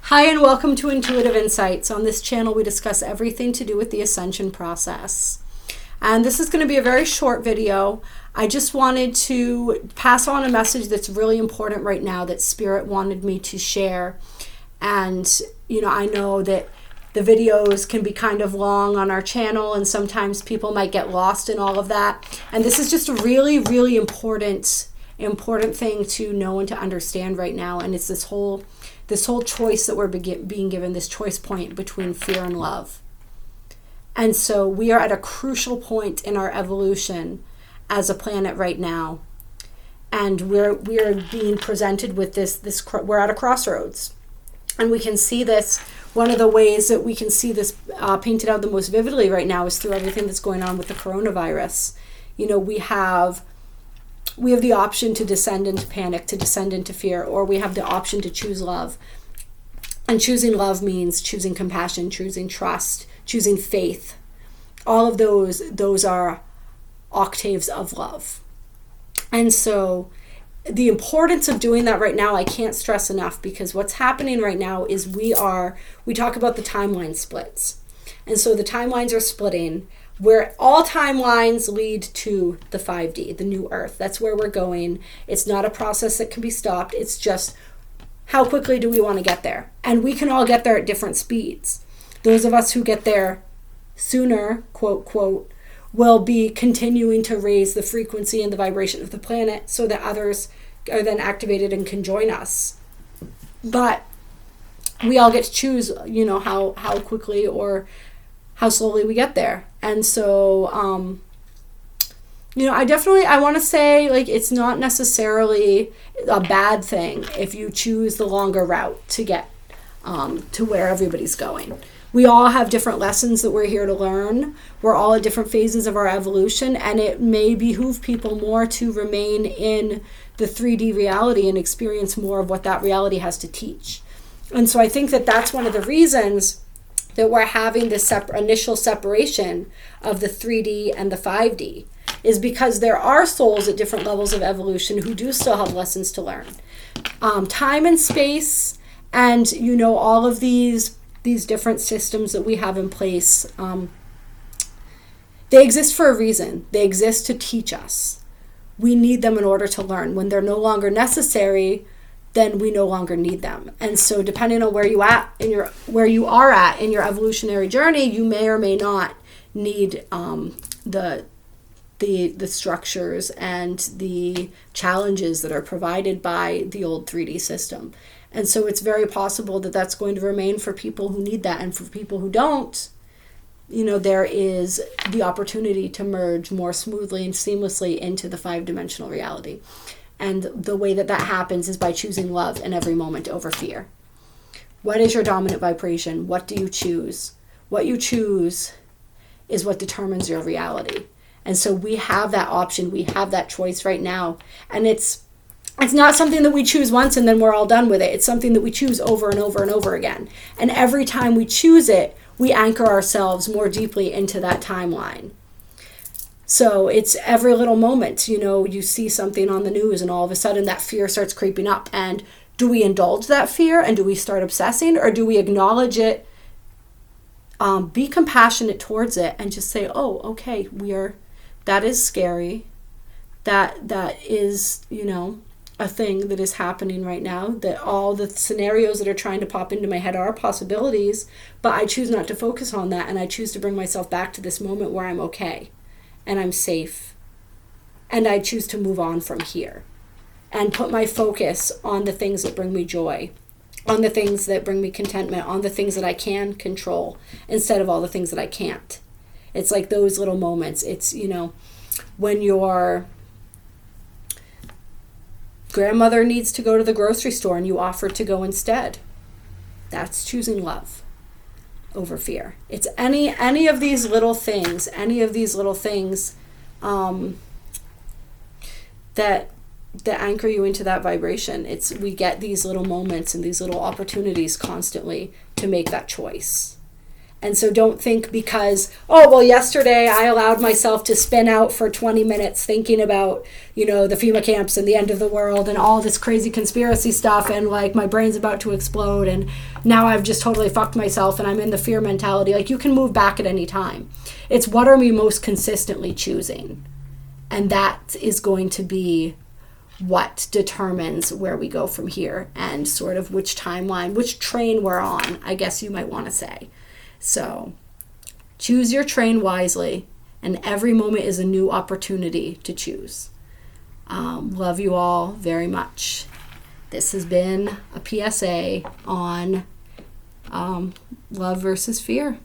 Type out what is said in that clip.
Hi and welcome to Intuitive Insights. On this channel we discuss everything to do with the Ascension process. And this is going to be a very short video. I just wanted to pass on a message that's really important right now that Spirit wanted me to share. And, I know that the videos can be kind of long on our channel and sometimes people might get lost in all of that. And this is just a really, really important thing to know and to understand right now. And it's this whole choice that we're being given, this choice point between fear and love. And so we are at a crucial point in our evolution as a planet right now. And we're being presented with this we're at a crossroads. And we can see this, one of the ways that we can see this painted out the most vividly right now is through everything that's going on with the coronavirus. We have the option to descend into panic, to descend into fear, or we have the option to choose love. And choosing love means choosing compassion, choosing trust, choosing faith. All of those are octaves of love. And so the importance of doing that right now, I can't stress enough, because what's happening right now is we talk about the timeline splits. And so the timelines are splitting, where all timelines lead to the 5D, the new Earth. That's where we're going. It's not a process that can be stopped. It's just how quickly do we want to get there? And we can all get there at different speeds. Those of us who get there sooner, quote, quote, will be continuing to raise the frequency and the vibration of the planet so that others are then activated and can join us. But we all get to choose, how quickly or how slowly we get there. And so, I want to say, it's not necessarily a bad thing if you choose the longer route to get to where everybody's going. We all have different lessons that we're here to learn. We're all at different phases of our evolution, and it may behoove people more to remain in the 3D reality and experience more of what that reality has to teach. And so I think that that's one of the reasons that we're having this initial separation of the 3D and the 5D, is because there are souls at different levels of evolution who do still have lessons to learn. Time and space and, all of these different systems that we have in place, they exist for a reason. They exist to teach us. We need them in order to learn. When they're no longer necessary, then we no longer need them. And so depending on where you are at in your evolutionary journey, you may or may not need the structures and the challenges that are provided by the old 3D system. And so it's very possible that that's going to remain for people who need that. And for people who don't, there is the opportunity to merge more smoothly and seamlessly into the 5-dimensional reality. And the way that happens is by choosing love in every moment over fear. What is your dominant vibration? What do you choose? What you choose is what determines your reality. And so we have that option. We have that choice right now. And it's not something that we choose once and then we're all done with it. It's something that we choose over and over and over again. And every time we choose it, we anchor ourselves more deeply into that timeline. So it's every little moment, you see something on the news and all of a sudden that fear starts creeping up. And do we indulge that fear and do we start obsessing, or do we acknowledge it, be compassionate towards it and just say, oh, okay, that is scary. That is, a thing that is happening right now, that all the scenarios that are trying to pop into my head are possibilities, but I choose not to focus on that. And I choose to bring myself back to this moment where I'm okay and I'm safe. And I choose to move on from here and put my focus on the things that bring me joy, on the things that bring me contentment, on the things that I can control instead of all the things that I can't. It's like those little moments. It's, when your grandmother needs to go to the grocery store and you offer to go instead. That's choosing love over fear. It's any of these little things, that anchor you into that vibration. We get these little moments and these little opportunities constantly to make that choice. And so don't think because, oh, well, yesterday I allowed myself to spin out for 20 minutes thinking about, the FEMA camps and the end of the world and all this crazy conspiracy stuff, and like my brain's about to explode, and now I've just totally fucked myself and I'm in the fear mentality. Like, you can move back at any time. It's what are we most consistently choosing? And that is going to be what determines where we go from here and sort of which timeline, which train we're on, I guess you might want to say. So choose your train wisely, and every moment is a new opportunity to choose. Love you all very much. This has been a PSA on love versus fear.